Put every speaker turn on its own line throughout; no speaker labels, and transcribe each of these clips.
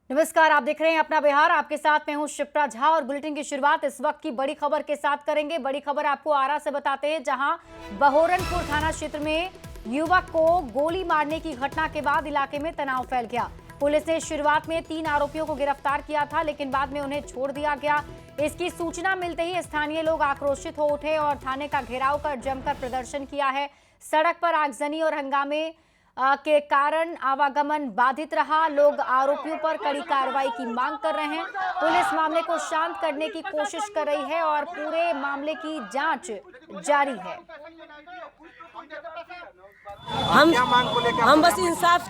नमस्कार, आप देख रहे हैं अपना बिहार। आपके साथ मैं हूं शिप्रा झा और बुलेटिन की शुरुआत इस वक्त की बड़ी खबर के साथ करेंगे। बड़ी खबर आपको आरा से बताते हैं, जहां बहोरनपुर थाना क्षेत्र में युवक को गोली मारने की घटना के बाद इलाके में तनाव फैल गया। पुलिस ने शुरुआत में 3 आरोपियों को गिरफ्तार किया था, लेकिन बाद में उन्हें छोड़ दिया गया। इसकी सूचना मिलते ही स्थानीय लोग आक्रोशित हो उठे और थाने का घेराव कर जमकर प्रदर्शन किया है। सड़क पर आगजनी और हंगामे के कारण आवागमन बाधित रहा। लोग आरोपियों पर कड़ी कार्रवाई की मांग कर रहे हैं। पुलिस मामले को शांत करने की कोशिश कर रही है और पूरे मामले की जांच जारी है।
हम बस इंसाफ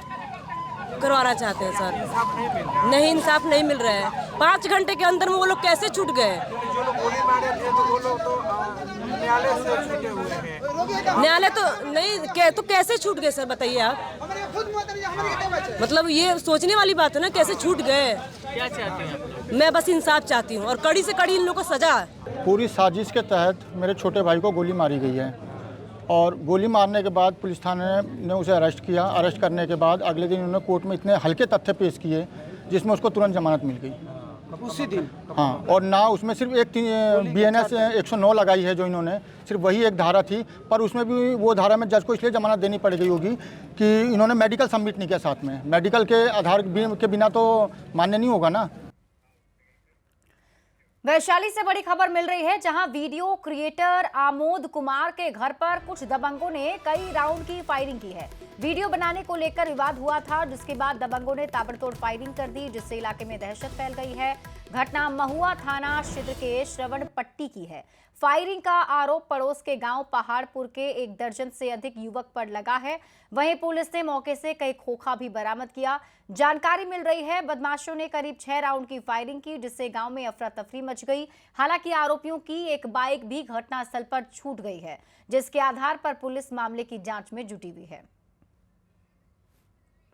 करवाना चाहते हैं सर। नहीं, इंसाफ नहीं मिल रहा है। 5 घंटे के अंदर में वो लोग कैसे छूट गए?
जो लोग गोली मारे थे तो वो लोग तो न्यायालय से छूटे हुए हैं।
न्यायालय तो नहीं तो कैसे छूट गए सर, बताइए आप। मतलब ये सोचने वाली बात है ना, कैसे छूट गए।
क्या चाहते हैं?
मैं बस इंसाफ चाहती हूँ और कड़ी से कड़ी इन लोगों को सजा।
पूरी साजिश के तहत मेरे छोटे भाई को गोली मारी गई है और गोली मारने के बाद पुलिस थाने ने उसे अरेस्ट किया। अरेस्ट करने के बाद अगले दिन उन्होंने कोर्ट में इतने हल्के तथ्य पेश किए जिसमें उसको तुरंत जमानत मिल गई
उसी दिन।
हाँ, और ना उसमें सिर्फ एक BNS 109 लगाई है जो इन्होंने, सिर्फ वही एक धारा थी। पर उसमें भी वो धारा में जज को इसलिए जमानत देनी पड़ गई होगी कि इन्होंने मेडिकल सबमिट नहीं किया साथ में। मेडिकल के आधार के बिना तो मान्य नहीं होगा ना।
वैशाली से बड़ी खबर मिल रही है, जहां वीडियो क्रिएटर आमोद कुमार के घर पर कुछ दबंगों ने कई राउंड की फायरिंग की है। वीडियो बनाने को लेकर विवाद हुआ था, जिसके बाद दबंगों ने ताबड़तोड़ फायरिंग कर दी, जिससे इलाके में दहशत फैल गई है। घटना महुआ थाना क्षेत्र के श्रवण पट्टी की है। फायरिंग का आरोप पड़ोस के गांव पहाड़पुर के 1 दर्जन से अधिक युवक पर लगा है। वहीं पुलिस ने मौके से कई खोखा भी बरामद किया। जानकारी मिल रही है, बदमाशों ने करीब 6 राउंड की फायरिंग की, जिससे गांव में अफरा तफरी मच गई। हालांकि आरोपियों की एक बाइक भी घटनास्थल पर छूट गई है, जिसके आधार पर पुलिस मामले की जांच में जुटी हुई है।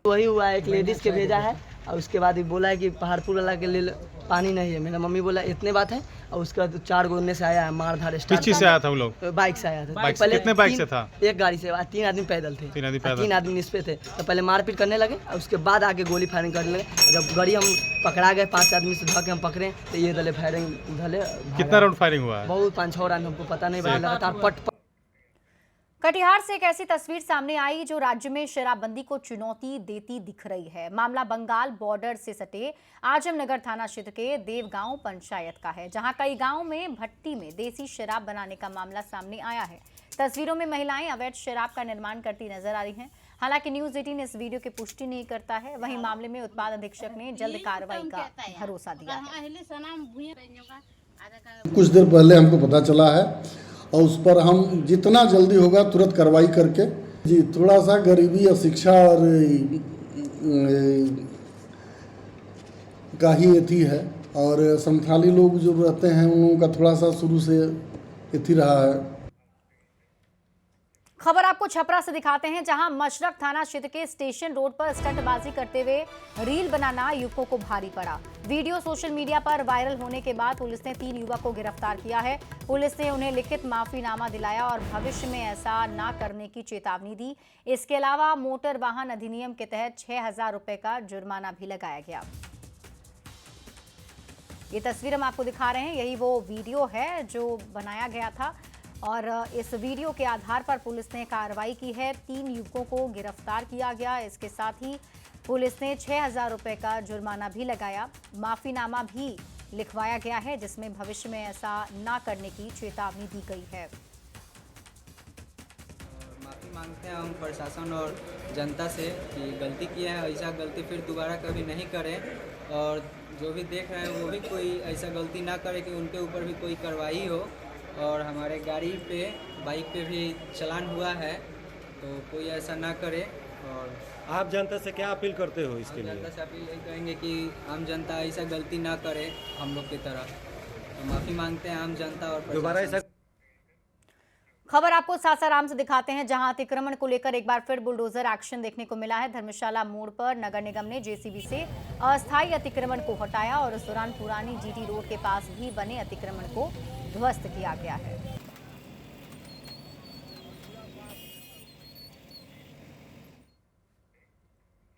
वही हुआ, एक लेडीज के भेजा है और उसके बाद बोला है कि पहाड़पुर वाला के लिए पानी नहीं है। मेरा मम्मी बोला इतने बात है, और उसके बाद 4 गोने से आया है, मारधार स्टार्ट।
किस चीज से आया था वो लोग?
बाइक से आया था।
बाइक से? कितने बाइक से था?
एक गाड़ी से। 3 आदमी पैदल थे।
3
आदमी निस पे थे। तो पहले मारपीट करने लगे और उसके बाद आगे गोली फायरिंग करने लगे। जब गाड़ी हम पकड़ा गए, 5 आदमी से धके हम पकड़े, तो ये दले फायरिंग धले।
कितना राउंड फायरिंग हुआ है?
बहुत 5-6 राउंड, हमको पता नहीं, लगातार पट।
कटिहार से एक ऐसी तस्वीर सामने आई जो राज्य में शराबबंदी को चुनौती देती दिख रही है। मामला बंगाल बॉर्डर से सटे आजमनगर थाना क्षेत्र के देवगांव पंचायत का है, जहां कई गांवों में भट्टी में देसी शराब बनाने का मामला सामने आया है। तस्वीरों में महिलाएं अवैध शराब का निर्माण करती नजर आ रही हैं। हालांकि न्यूज 18 इस वीडियो की पुष्टि नहीं करता है। वहीं मामले में उत्पाद अधीक्षक ने जल्द कार्रवाई का भरोसा दिया है।
कुछ देर पहले हमको पता चला है और उस पर हम जितना जल्दी होगा तुरंत कार्रवाई करके, जी थोड़ा सा गरीबी और शिक्षा और का ही एथी है, और संथाली लोग जो रहते हैं उन लोगों का थोड़ा सा शुरू से एथी रहा है।
खबर आपको छपरा से दिखाते हैं, जहां मशरक थाना क्षेत्र के स्टेशन रोड पर स्टंटबाजी करते हुए रील बनाना युवकों को भारी पड़ा। वीडियो सोशल मीडिया पर वायरल होने के बाद पुलिस ने 3 युवक को गिरफ्तार किया है। पुलिस ने उन्हें लिखित माफीनामा दिलाया और भविष्य में ऐसा न करने की चेतावनी दी। इसके अलावा मोटर वाहन अधिनियम के तहत 6,000 रुपए का जुर्माना भी लगाया गया। ये तस्वीर हम आपको दिखा रहे हैं, यही वो वीडियो है जो बनाया गया था और इस वीडियो के आधार पर पुलिस ने कार्रवाई की है। 3 युवकों को गिरफ्तार किया गया। इसके साथ ही पुलिस ने 6,000 रुपए का जुर्माना भी लगाया। माफीनामा भी लिखवाया गया है, जिसमें भविष्य में ऐसा ना करने की चेतावनी दी गई है।
माफ़ी मांगते हैं हम प्रशासन और जनता से कि गलती किए हैं, ऐसा गलती फिर दोबारा कभी नहीं करें, और जो भी देख रहे हैं वो भी कोई ऐसा गलती ना करे कि उनके ऊपर भी कोई कार्रवाई हो। और हमारे गाड़ी पे, बाइक पे भी चालान हुआ है, तो कोई ऐसा ना करे। और
आप जनता से क्या अपील करते हो इसके लिए?
जनता से अपील करेंगे कि आम जनता ऐसा गलती ना करे हम लोग की तरह। तो माफ़ी मांगते हैं आम जनता और
दोबारा ऐसा।
खबर आपको सासाराम से दिखाते हैं, जहां अतिक्रमण को लेकर एक बार फिर बुलडोजर एक्शन देखने को मिला है। धर्मशाला मोड़ पर नगर निगम ने जेसीबी से अस्थायी अतिक्रमण को हटाया और इस दौरान पुरानी जीटी रोड के पास भी बने अतिक्रमण को ध्वस्त किया गया है।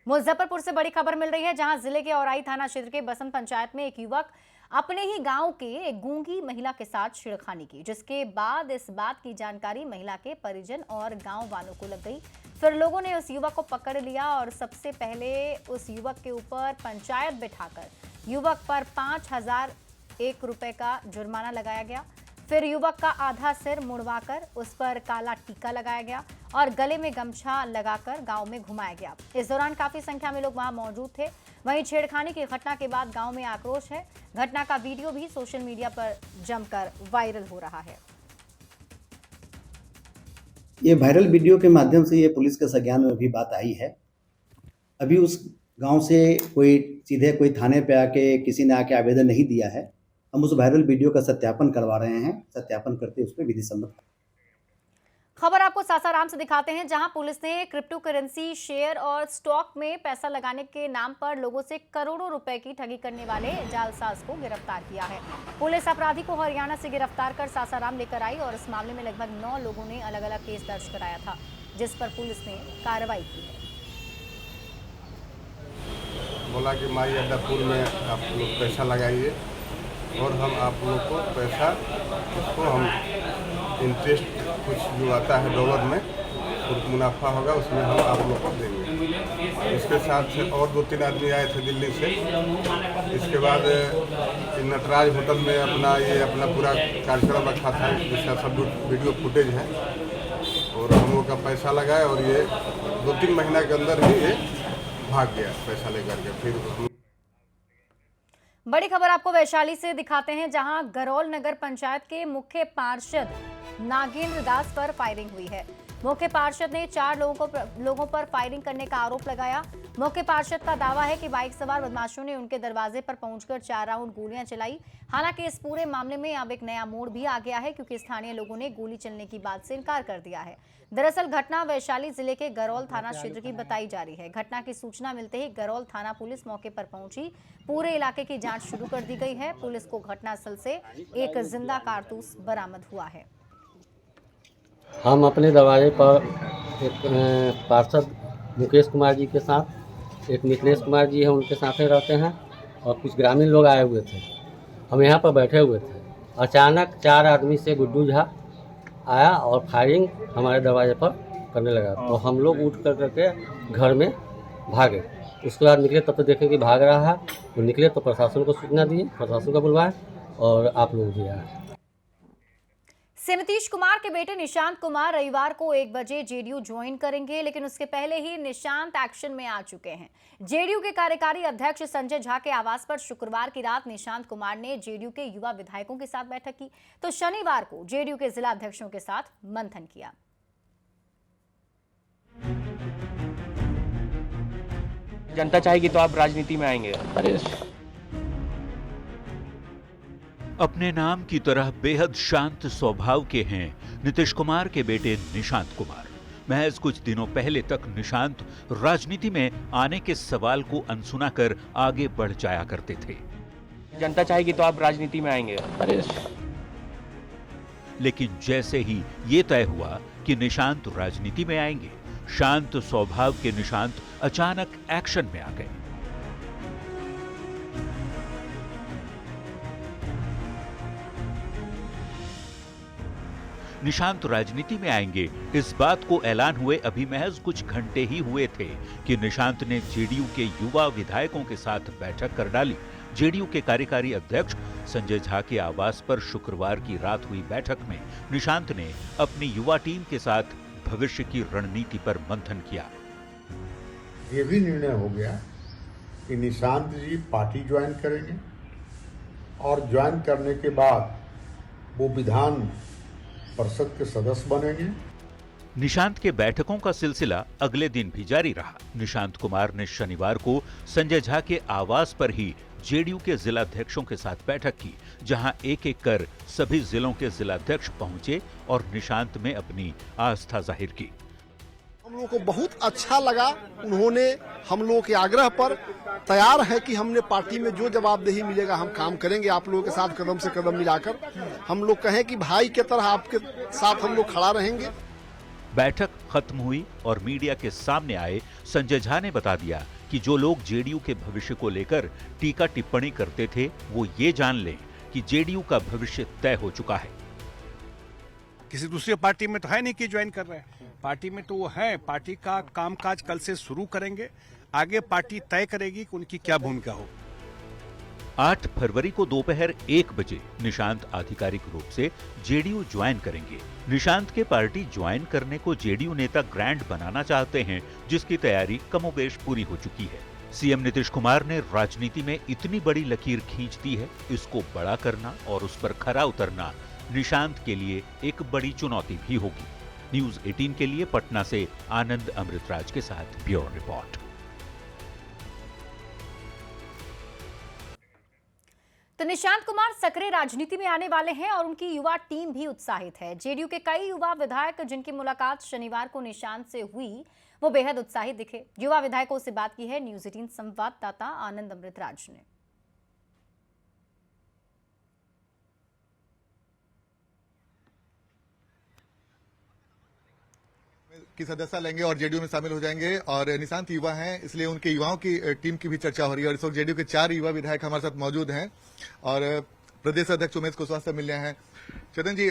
मुजफ्फरपुर से बड़ी खबर मिल रही है, जहां जिले के औराई थाना क्षेत्र के बसंत पंचायत में एक युवक अपने ही गांव के एक गूंगी महिला के साथ छेड़खानी की, जिसके बाद इस बात की जानकारी महिला के परिजन और गांव वालों को लग गई। फिर लोगों ने उस युवक को पकड़ लिया और सबसे पहले उस युवक के ऊपर पंचायत बिठाकर युवक पर 5,001 रुपए का जुर्माना लगाया गया। फिर युवक का आधा सिर मुड़वाकर उस पर काला टीका लगाया गया और गले में गमछा लगाकर गांव में घुमाया गया। इस दौरान काफी संख्या में लोग वहां मौजूद थे। वहीं छेड़खानी की घटना के बाद गांव में आक्रोश है। घटना का वीडियो भी सोशल मीडिया पर जमकर वायरल हो रहा है।
ये वायरल वीडियो के माध्यम से ये पुलिस के संज्ञान में भी बात आई है। अभी उस गांव से सीधे कोई थाने पे आके किसी ने आके आवेदन नहीं दिया है। हम उस वायरल वीडियो का सत्यापन करवा रहे हैं। सत्यापन करते उस पर विधि सम्मत।
खबर आपको सासाराम से दिखाते हैं, जहां पुलिस ने क्रिप्टो करेंसी, शेयर और स्टॉक में पैसा लगाने के नाम पर लोगों से करोड़ों रुपए की ठगी करने वाले जालसाज को गिरफ्तार किया है। पुलिस अपराधी को हरियाणा से गिरफ्तार कर सासाराम लेकर आई और इस मामले में लगभग 9 लोगों ने अलग अलग केस दर्ज कराया था, जिस पर पुलिस ने कार्रवाई की है।
बोला कि माई अड्डापुर में आप लोग पैसा लगाइए और हम आप लोग को पैसा उसको हम इंटरेस्ट कुछ जो आता है डॉलर में कुछ मुनाफा होगा उसमें हम आप लोग को देंगे। इसके साथ और 2-3 आदमी आए थे दिल्ली से। इसके बाद नटराज होटल में अपना पूरा कार्यक्रम रखा था, जिसका सब वीडियो फुटेज है और हम लोग का पैसा लगाए और ये 2-3 महीना के अंदर ही ये भाग गया पैसा लेकर के। फिर
बड़ी खबर आपको वैशाली से दिखाते हैं, जहां गरौल नगर पंचायत के मुख्य पार्षद नागेंद्र दास पर फायरिंग हुई है। मुख्य पार्षद ने 4 लोगों पर फायरिंग करने का आरोप लगाया। मुख्य पार्षद का दावा है कि बाइक सवार बदमाशों ने उनके दरवाजे पर पहुंचकर 4 राउंड गोलियां चलाई। हालांकि इस पूरे मामले में अब एक नया मोड़ भी आ गया है, क्योंकि स्थानीय लोगों ने गोली चलने की बात से इनकार कर दिया है। दरअसल घटना वैशाली जिले के गरौल थाना क्षेत्र की बताई जा रही है। घटना की सूचना मिलते ही गरौल थाना पुलिस मौके पर पहुंची। पूरे इलाके की जांच शुरू कर दी गई है। पुलिस को घटनास्थल से एक जिंदा कारतूस बरामद हुआ है।
हम अपने दरवाजे पर एक पार्षद मुकेश कुमार जी के साथ, एक मिथिलेश कुमार जी है उनके साथ रहते हैं और कुछ ग्रामीण लोग आए हुए थे। हम यहाँ पर बैठे हुए थे। अचानक 4 आदमी से गुड्डू झा आया और फायरिंग हमारे दरवाजे पर करने लगा। तो हम लोग उठ करके घर में भागे। उसके बाद निकले तब तो देखे कि भाग रहा है। तो निकले तो प्रशासन को सूचना दिए, प्रशासन को बुलवाए और आप लोग भी आए।
नीतीश कुमार के बेटे निशांत कुमार रविवार को 1 बजे जेडीयू ज्वाइन करेंगे, लेकिन उसके पहले ही निशांत एक्शन में आ चुके हैं। जेडीयू के कार्यकारी अध्यक्ष संजय झा के आवास पर शुक्रवार की रात निशांत कुमार ने जेडीयू के युवा विधायकों के साथ बैठक की, तो शनिवार को जेडीयू के जिला अध्यक्षों के साथ मंथन किया।
जनता चाहेगी तो आप राजनीति में आएंगे।
अपने नाम की तरह बेहद शांत स्वभाव के हैं नीतीश कुमार के बेटे निशांत कुमार। महज कुछ दिनों पहले तक निशांत राजनीति में आने के सवाल को अनसुना कर आगे बढ़ जाया करते थे।
जनता चाहेगी तो आप राजनीति में आएंगे।
लेकिन जैसे ही ये तय हुआ कि निशांत राजनीति में आएंगे, शांत स्वभाव के निशांत अचानक एक्शन में आ गए। निशांत राजनीति में आएंगे, इस बात को ऐलान हुए अभी महज कुछ घंटे ही हुए थे कि निशांत ने जेडीयू के युवा विधायकों के साथ बैठक कर डाली। जेडीयू के कार्यकारी अध्यक्ष संजय झा के आवास पर शुक्रवार की रात हुई बैठक में निशांत ने अपनी युवा टीम के साथ भविष्य की रणनीति पर मंथन किया।
ये भी निर्णय हो गया कि निशांत जी पार्टी ज्वाइन करेंगे और ज्वाइन करने के बाद वो विधान परिषद के सदस्य बनेंगे।
निशांत के बैठकों का सिलसिला अगले दिन भी जारी रहा। निशांत कुमार ने शनिवार को संजय झा के आवास पर ही जेडीयू के जिलाध्यक्षों के साथ बैठक की, जहां एक-एक कर सभी जिलों के जिलाध्यक्ष पहुंचे और निशांत में अपनी आस्था जाहिर की।
हम लोगों को बहुत अच्छा लगा। उन्होंने हम लोगों के आग्रह पर तैयार है कि हमने पार्टी में जो जवाबदेही मिलेगा हम काम करेंगे, आप लोगों के साथ कदम से कदम मिलाकर। हम लोग कहें कि भाई की तरह आपके साथ हम लोग खड़ा रहेंगे।
बैठक खत्म हुई और मीडिया के सामने आए संजय झा ने बता दिया कि जो लोग जेडीयू के भविष्य को लेकर टीका टिप्पणी करते थे वो ये जान लें कि जेडीयू का भविष्य तय हो चुका है।
किसी दूसरी पार्टी में तो है नहीं कि ज्वाइन कर रहे हैं, पार्टी में तो वो है। पार्टी का कामकाज कल से शुरू करेंगे, आगे पार्टी तय करेगी कि उनकी क्या भूमिका हो।
8 फरवरी को दोपहर 1 बजे निशांत आधिकारिक रूप से जेडीयू ज्वाइन करेंगे। निशांत के पार्टी ज्वाइन करने को जेडीयू नेता ग्रैंड बनाना चाहते हैं, जिसकी तैयारी कमोबेश पूरी हो चुकी है। सीएम नीतीश कुमार ने राजनीति में इतनी बड़ी लकीर खींच दी है, इसको बड़ा करना और उस पर खरा उतरना निशांत के लिए एक बड़ी चुनौती भी होगी। न्यूज़ 18 के लिए पटना से आनंद अमृतराज के साथ ब्यूरो रिपोर्ट।
तो निशांत कुमार सक्रिय राजनीति में आने वाले हैं और उनकी युवा टीम भी उत्साहित है। जेडीयू के कई युवा विधायक जिनकी मुलाकात शनिवार को निशांत से हुई, वो बेहद उत्साहित दिखे। युवा विधायकों से बात की है न्यूज़ 18 संवाददाता आनंद अमृतराज ने।
की सदस्यता लेंगे और जेडीयू में शामिल हो जाएंगे। और निशांत युवा हैं, इसलिए उनके युवाओं की टीम की भी चर्चा हो रही है। और इस वक्त जेडीयू के 4 युवा विधायक हमारे साथ मौजूद हैं और प्रदेश अध्यक्ष उमेश कुशवाहा से मिलने हैं। चेतन जी,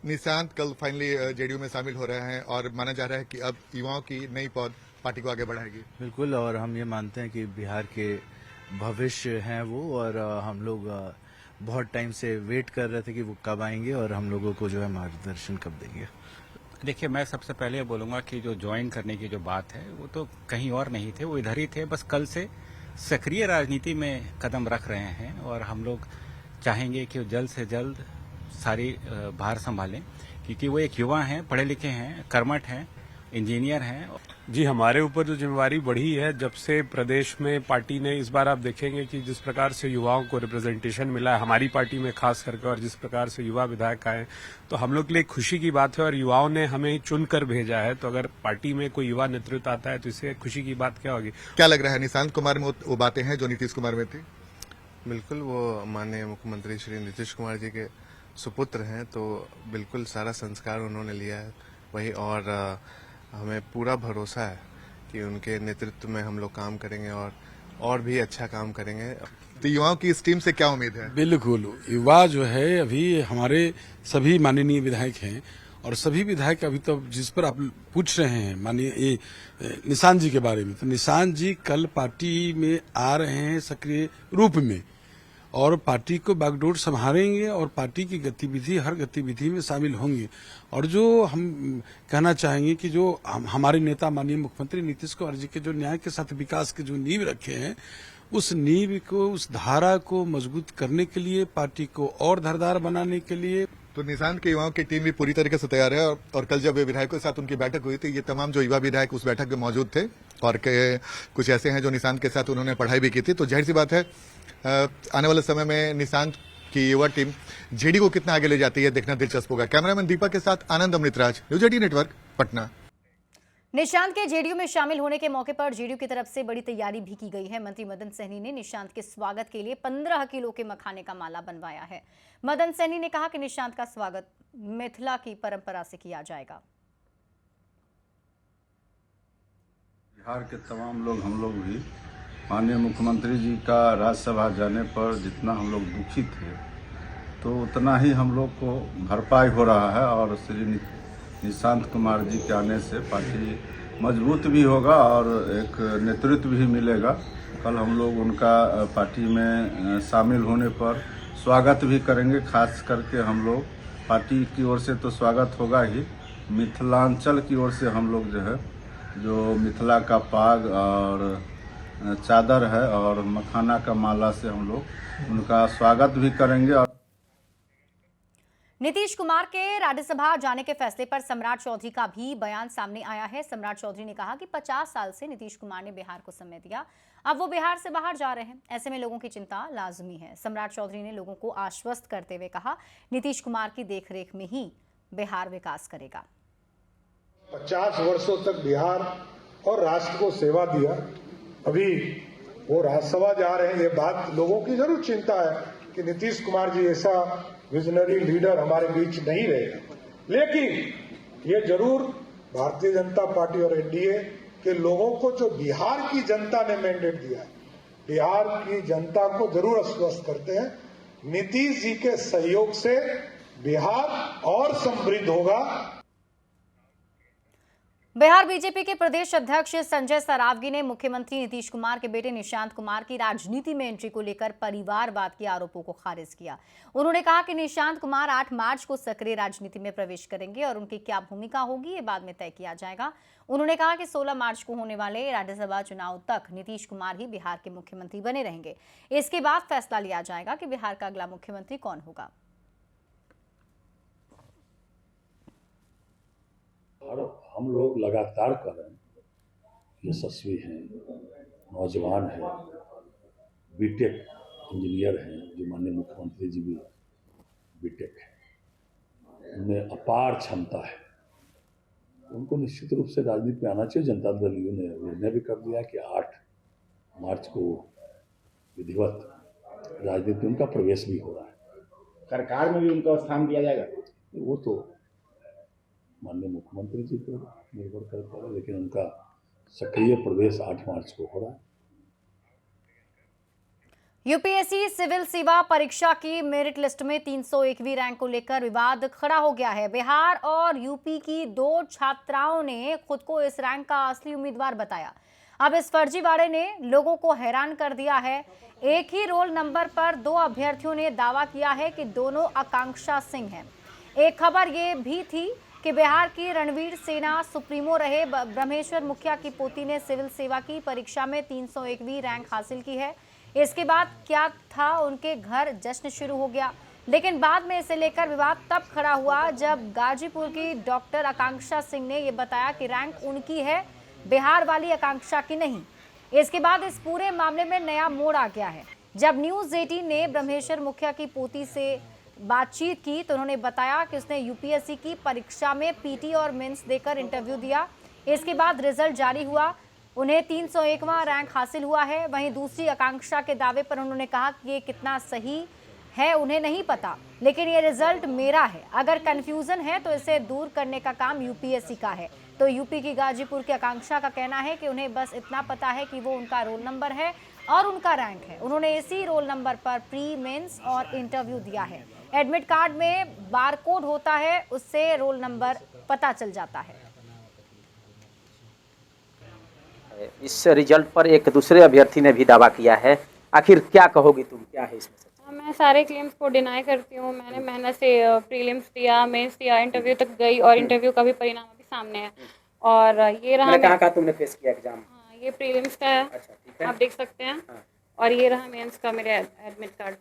निशांत कल फाइनली जेडीयू में शामिल हो रहे हैं और माना जा रहा है कि अब युवाओं की नई पौध पार्टी को आगे बढ़ाएगी।
बिल्कुल, और हम ये मानते हैं कि बिहार के भविष्य हैं वो, और हम लोग बहुत टाइम से वेट कर रहे थे कि वो कब आएंगे और हम लोगों को जो है मार्गदर्शन कब देंगे।
देखिए, मैं सबसे पहले बोलूंगा कि जो ज्वाइन करने की जो बात है वो तो कहीं और नहीं थे, वो इधर ही थे। बस कल से सक्रिय राजनीति में कदम रख रहे हैं और हम लोग चाहेंगे कि वो जल्द से जल्द सारी भार संभालें, क्योंकि वो एक युवा हैं, पढ़े लिखे हैं, कर्मठ हैं, इंजीनियर हैं।
जी, हमारे ऊपर जो जिम्मेवारी बढ़ी है जब से प्रदेश में पार्टी ने, इस बार आप देखेंगे कि जिस प्रकार से युवाओं को रिप्रेजेंटेशन मिला है हमारी पार्टी में खास करके, और जिस प्रकार से युवा विधायक आए, तो हम लोग के लिए खुशी की बात है। और युवाओं ने हमें चुनकर भेजा है, तो अगर पार्टी में कोई युवा नेतृत्व आता है तो इससे खुशी की बात क्या होगी।
क्या लग रहा है, निशांत कुमार में वो बातें हैं जो नीतीश कुमार में थी?
बिल्कुल, वो माननीय मुख्यमंत्री श्री नीतीश कुमार जी के सुपुत्र हैं, तो बिल्कुल सारा संस्कार उन्होंने लिया है वही। और हमें पूरा भरोसा है कि उनके नेतृत्व में हम लोग काम करेंगे और भी अच्छा काम करेंगे।
तो युवाओं की इस टीम से क्या उम्मीद है?
बिल्कुल, युवा जो है अभी हमारे सभी माननीय विधायक हैं और सभी विधायक अभी तो जिस पर आप पूछ रहे हैं माननीय निशांत जी के बारे में, तो निशांत जी कल पार्टी में आ रहे हैं सक्रिय रूप में और पार्टी को बागडोर संभालेंगे और पार्टी की गतिविधि, हर गतिविधि में शामिल होंगे। और जो हम कहना चाहेंगे कि जो हमारे नेता माननीय मुख्यमंत्री नीतीश कुमार जी के जो न्याय के साथ विकास के जो नींव रखे हैं, उस नींव को, उस धारा को मजबूत करने के लिए, पार्टी को और धारदार बनाने के लिए।
तो निशांत के युवाओं की टीम भी पूरी तरीके से तैयार है। और कल जब विधायकों के साथ उनकी बैठक हुई थी, ये तमाम जो युवा विधायक उस बैठक में मौजूद थे और कुछ ऐसे हैं जो निशांत के साथ उन्होंने पढ़ाई भी की थी। तो जाहिर सी बात है आने वाले समय में निशांत की युवा टीम जेडीयू को कितना आगे ले जाती है, देखना दिलचस्प होगा। कैमरामैन दीपक के साथ आनंद अमृतराज, न्यूज़ 18 नेटवर्क, पटना।
निशांत के जेडीयू में शामिल होने के मौके पर जेडीयू की तरफ से बड़ी तैयारी भी की गई है। मंत्री मदन सहनी ने निशांत के स्वागत के लिए 15 किलो के मखाने का माला बनवाया है। मदन सहनी ने कहा कि निशांत का स्वागत मिथिला की परंपरा से किया जाएगा।
बिहार के तमाम लोग, हम लोग भी माननीय मुख्यमंत्री जी का राज्यसभा जाने पर जितना हम लोग दुखी थे, तो उतना ही हम लोग को भरपाई हो रहा है। और श्री निशांत कुमार जी के आने से पार्टी मजबूत भी होगा और एक नेतृत्व भी मिलेगा। कल हम लोग उनका पार्टी में शामिल होने पर स्वागत भी करेंगे। खास करके हम लोग पार्टी की ओर से तो स्वागत होगा ही, मिथिलांचल की ओर से हम लोग जो है, जो मिथिला का पाग और चादर है और मखाना का माला से हम लोग उनका स्वागत भी करेंगे। और
नीतीश कुमार के राज्यसभा जाने के फैसले पर सम्राट चौधरी का भी बयान सामने आया है। सम्राट चौधरी ने कहा कि 50 साल से नीतीश कुमार ने बिहार को समय दिया, अब वो बिहार से बाहर जा रहे हैं, ऐसे में लोगों की चिंता लाजमी है। सम्राट चौधरी ने लोगों को आश्वस्त करते हुए कहा, नीतीश कुमार की देखरेख में ही बिहार विकास करेगा।
50 वर्षों तक बिहार और राष्ट्र को सेवा दिया, अभी वो राज्यसभा जा रहे हैं, ये बात लोगों की जरूर चिंता है कि नीतीश कुमार जी ऐसा विजनरी लीडर हमारे बीच नहीं रहे। लेकिन ये जरूर भारतीय जनता पार्टी और एनडीए कि लोगों को जो बिहार की जनता ने मैंडेट दिया है, बिहार की जनता को जरूर आश्वस्त करते हैं, नीतीश जी के सहयोग से बिहार और समृद्ध होगा।
बिहार बीजेपी के प्रदेश अध्यक्ष संजय सरावगी ने मुख्यमंत्री नीतीश कुमार के बेटे निशांत कुमार की राजनीति में एंट्री को लेकर परिवारवाद के आरोपों को खारिज किया। उन्होंने कहा कि निशांत कुमार 8 मार्च को सक्रिय राजनीति में प्रवेश करेंगे और उनकी क्या भूमिका होगी ये बाद में तय किया जाएगा। उन्होंने कहा कि 16 मार्च को होने वाले राज्यसभा चुनाव तक नीतीश कुमार ही बिहार के मुख्यमंत्री बने रहेंगे। इसके बाद फैसला लिया जाएगा कि बिहार का अगला मुख्यमंत्री कौन होगा।
हम लोग लगातार कर रहे हैं, यशस्वी हैं, नौजवान हैं, बीटेक इंजीनियर हैं, जो माननीय मुख्यमंत्री जी भी बीटेक है, उनमें अपार क्षमता है, उनको निश्चित रूप से राजनीति में आना चाहिए। जनता दल यू ने निर्णय भी कर दिया कि 8 मार्च को विधिवत राजनीति में उनका प्रवेश भी हो रहा है।
सरकार में भी उनका स्थान दिया जाएगा,
वो तो माननीय मुख्यमंत्री जी पर निर्भर करता है, लेकिन उनका सक्रिय प्रवेश 8 मार्च को हो रहा है।
यूपीएससी सिविल सेवा परीक्षा की मेरिट लिस्ट में 301वीं रैंक को लेकर विवाद खड़ा हो गया है। बिहार और यूपी की 2 छात्राओं ने खुद को इस रैंक का असली उम्मीदवार बताया। अब इस फर्जीवाड़े ने लोगों को हैरान कर दिया है। एक ही रोल नंबर पर 2 अभ्यर्थियों ने दावा किया है कि दोनों आकांक्षा सिंह हैं। एक खबर ये भी थी कि बिहार की रणवीर सेना सुप्रीमो रहे ब्रह्मेश्वर मुखिया की पोती ने सिविल सेवा की परीक्षा में 301वीं रैंक हासिल की है। इसके बाद क्या था, उनके घर जश्न शुरू हो गया, लेकिन बाद में इसे लेकर विवाद तब खड़ा हुआ जब गाजीपुर की डॉक्टर आकांक्षा सिंह ने यह बताया कि रैंक उनकी है, बिहार वाली आकांक्षा की नहीं। इसके बाद इस पूरे मामले में नया मोड़ आ गया है। जब न्यूज़ 18 ने ब्रह्मेश्वर मुखिया की पोती से बातचीत की तो उन्होंने बताया कि उसने यूपीएससी की परीक्षा में पीटी और मेंस देकर इंटरव्यू दिया। इसके बाद रिजल्ट जारी हुआ, उन्हें 301वां रैंक हासिल हुआ है। वहीं दूसरी आकांक्षा के दावे पर उन्होंने कहा कि ये कितना सही है उन्हें नहीं पता, लेकिन ये रिजल्ट मेरा है। अगर कंफ्यूजन है तो इसे दूर करने का काम यूपीएससी का है। तो यूपी की गाजीपुर की आकांक्षा का कहना है कि उन्हें बस इतना पता है कि वो उनका रोल नंबर है और उनका रैंक है। उन्होंने इसी रोल नंबर पर प्री मेंस और इंटरव्यू दिया है। एडमिट कार्ड में बारकोड होता है, उससे रोल नंबर पता चल जाता है।
इस रिजल्ट पर एक दूसरे अभ्यर्थी ने भी दावा किया है, आखिर क्या कहोगी तुम, क्या है इसमें?
मैं सारे क्लेम्स को डिनाई करती हूँ। मैंने मेहनत से प्रीलिम्स दिया, मेंस दिया, इंटरव्यू तक गई और इंटरव्यू का भी परिणाम अभी सामने है। और ये रहा
कहाँ तुमने फेस किया एग्जाम?
हाँ, ये प्रीलिम्स का है,
अच्छा, ठीक है।
आप देख सकते हैं। हाँ। और ये रहा मेंस का मेरे एडमिट कार्ड।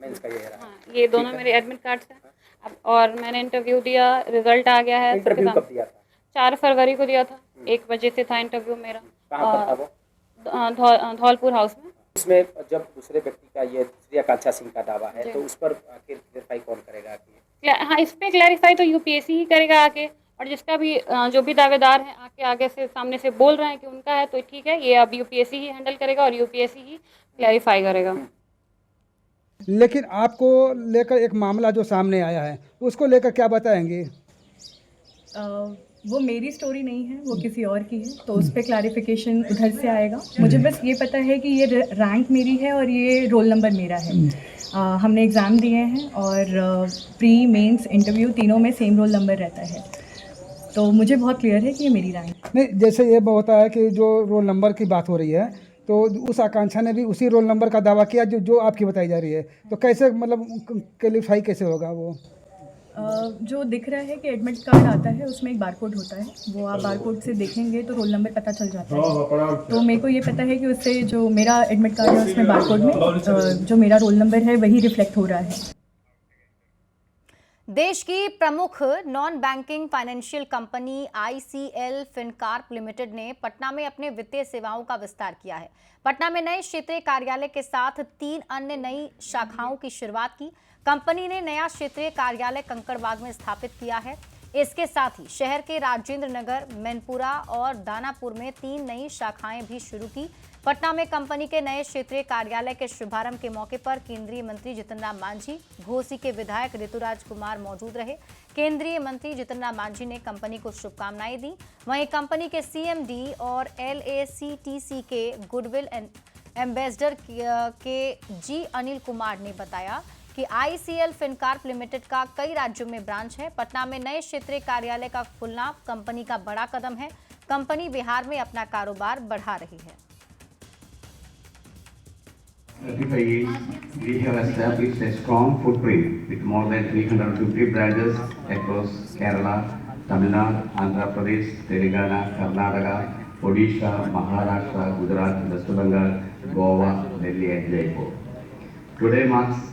मेंस का ये रहा।
हाँ, ये दोनों मेरे एडमिट कार्ड्स हैं। अब और मैंने इंटरव्यू दिया, रिजल्ट आ गया है।
इंटरव्यू कब दिया था?
4 फरवरी को दिया था, 1 बजे से था इंटरव्यू मेरा।
कहाँ पर था वो?
धौलपुर हाउस में।
इसमें जब दूसरे व्यक्ति का ये दूसरी आकांक्षा सिंह का दावा है तो उस पर आखिर क्लैरिफाई कौन करेगा आके?
हाँ, इस पे क्लैरिफाई तो यूपीएससी ही करेगा आके, और जिसका भी जो भी दावेदार हैं आके आगे से सामने से बोल रहे हैं कि उनका है तो ठीक है, ये अब यूपीएससी ही हैंडल करेगा और यूपीएससी ही क्लैरिफाई करेगा।
लेकिन आपको लेकर एक मामला जो सामने आया है उसको लेकर क्या बताएंगे?
वो मेरी स्टोरी नहीं है, वो किसी और की है, तो उस पर क्लैरिफिकेशन उधर से आएगा। मुझे बस ये पता है कि ये रैंक मेरी है और ये रोल नंबर मेरा है। हमने एग्ज़ाम दिए हैं और प्री मेंस इंटरव्यू तीनों में सेम रोल नंबर रहता है, तो मुझे बहुत क्लियर है कि ये मेरी रैंक।
नहीं, जैसे ये होता है कि जो रोल नंबर की बात हो रही है तो उस आकांक्षा ने भी उसी रोल नंबर का दावा किया जो आपकी बताई जा रही है, तो कैसे मतलब क्वालिफाई कैसे होगा वो?
जो दिख रहा है कि एडमिट कार्ड आता है उसमें एक बारकोड होता है, वो आप बारकोड से देखेंगे तो रोल नंबर पता चल जाता है। तो मेरे को ये पता है कि उससे जो मेरा एडमिट कार्ड है उसमें बारकोड में जो मेरा रोल नंबर है वही रिफ्लेक्ट हो रहा है।
देश की प्रमुख non banking financial company ICL Fincorp limited ने पटना में अपने वित्तीय सेवाओं का विस्तार किया है। पटना में नए क्षेत्रीय कार्यालय के साथ 3 अन्य नई शाखाओं की शुरुआत की। कंपनी ने नया क्षेत्रीय कार्यालय कंकड़बाग में स्थापित किया है। इसके साथ ही शहर के राजेंद्र नगर, मैनपुरा और दानापुर में 3 नई शाखाएं भी शुरू की। पटना में कंपनी के नए क्षेत्रीय कार्यालय के शुभारंभ के मौके पर केंद्रीय मंत्री जीतन राम मांझी, घोसी के विधायक ऋतुराज कुमार मौजूद रहे। केंद्रीय मंत्री जीतन राम मांझी ने कंपनी को शुभकामनाएं दी। वहीं कंपनी के सीएमडी और LACTC के गुडविल एम्बेसडर के जी अनिल कुमार ने बताया कि ICL फिनकॉर्प लिमिटेड का कई राज्यों में ब्रांच है। पटना में नए क्षेत्रीय कार्यालय का खुलना कंपनी का बड़ा कदम है। कंपनी बिहार में अपना कारोबार बढ़ा रही है।
35 years, we have established a strong footprint with more than 350 branches across Kerala, Tamil Nadu, Andhra Pradesh, Telangana, Karnataka, Odisha, Maharashtra, Gujarat, West Bengal, Goa, Delhi and Jaipur. Today marks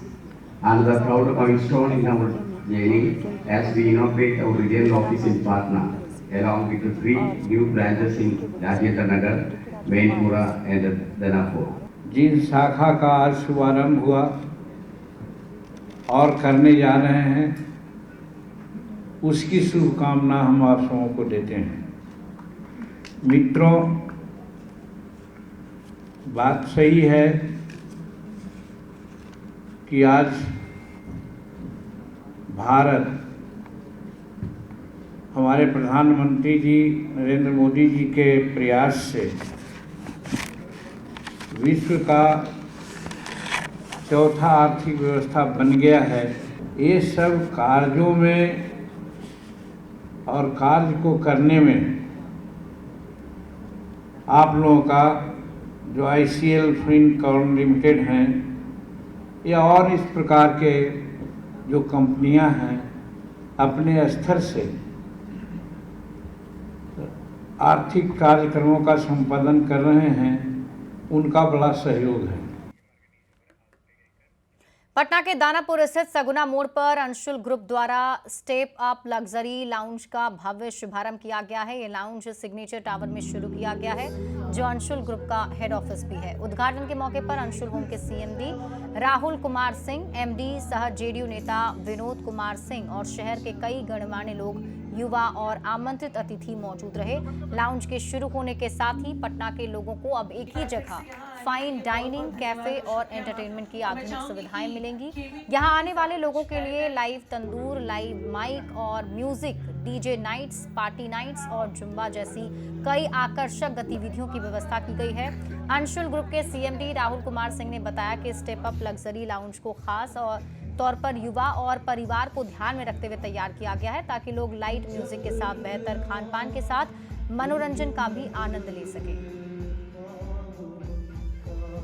another proud milestone in our journey as we inaugurate our regional office in Patna, along with 3 new branches in Rajendra Nagar, Mainpura and Danapur.
जिन शाखा का आज शुभारंभ हुआ और करने जा रहे हैं, उसकी शुभकामना हम आप सबों को देते हैं। मित्रों, बात सही है कि आज भारत हमारे प्रधानमंत्री जी नरेंद्र मोदी जी के प्रयास से विश्व का चौथा आर्थिक व्यवस्था बन गया है। ये सब कार्यों में और कार्य को करने में आप लोगों का जो ICL फिनकॉर्प लिमिटेड हैं या और इस प्रकार के जो कंपनियां हैं अपने स्तर से आर्थिक कार्यक्रमों का संपादन कर रहे हैं, उनका बड़ा सहयोग है।
पटना के दानापुर स्थित सगुना मोड़ पर अंशुल ग्रुप द्वारा स्टेप अप लग्जरी लाउंज का भव्य शुभारंभ किया गया है। ये लाउंज सिग्नेचर टावर में शुरू किया गया है, जो अंशुल ग्रुप का हेड ऑफिस भी है। उद्घाटन के मौके पर अंशुल होम के CMD राहुल कुमार सिंह, MD सह JDU नेता विनोद कुमार सिंह और शहर के कई गणमान्य लोग, युवा और आमंत्रित अतिथि मौजूद रहे। लाउंज के शुरू होने के साथ ही पटना के लोगों को अब एक ही जगह फाइन डाइनिंग, कैफे और एंटरटेनमेंट की आधुनिक सुविधाएं मिलेंगी। यहां आने वाले लोगों के लिए लाइव तंदूर, लाइव माइक और music, DJ nights, party nights और जुम्बा जैसी कई आकर्षक गतिविधियों की व्यवस्था की गई है। अंशुल ग्रुप के CMD राहुल कुमार सिंह ने बताया कि स्टेप अप लग्जरी लाउंज को खास और तौर पर युवा और परिवार को ध्यान में रखते हुए तैयार किया गया है, ताकि लोग लाइट म्यूजिक के साथ बेहतर खान पान के साथ मनोरंजन का भी आनंद ले सके।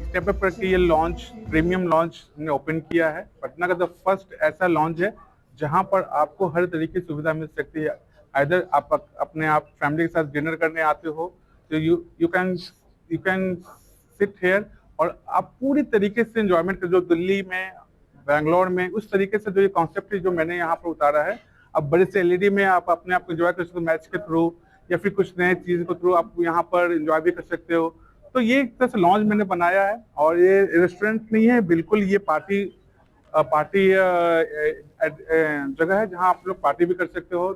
स्टेप अप की ये लॉन्च, प्रीमियम लॉन्च हमने ओपन किया है। पटना का द फर्स्ट ऐसा लॉन्च है जहां पर आपको हर तरीके की सुविधा मिल सकती है। आइदर आप अपने आप फैमिली के साथ डिनर करने आते हो तो यू कैन सिट हेयर और आप पूरी तरीके से एंजॉयमेंट कर, जो दिल्ली में, बैंगलोर में उस तरीके से जो ये कॉन्सेप्ट है जो मैंने यहाँ पर उतारा है, अब बड़े से LED में आप अपने आप को एंजॉय कर सकते हो, मैच के थ्रू या फिर कुछ नए चीज़ के थ्रू आप यहाँ पर एंजॉय भी कर सकते हो। तो ये एक तरह से लॉन्च मैंने बनाया है और ये रेस्टोरेंट नहीं है, बिल्कुल ये पार्टी जगह है जहाँ आप लोग पार्टी भी कर सकते हो।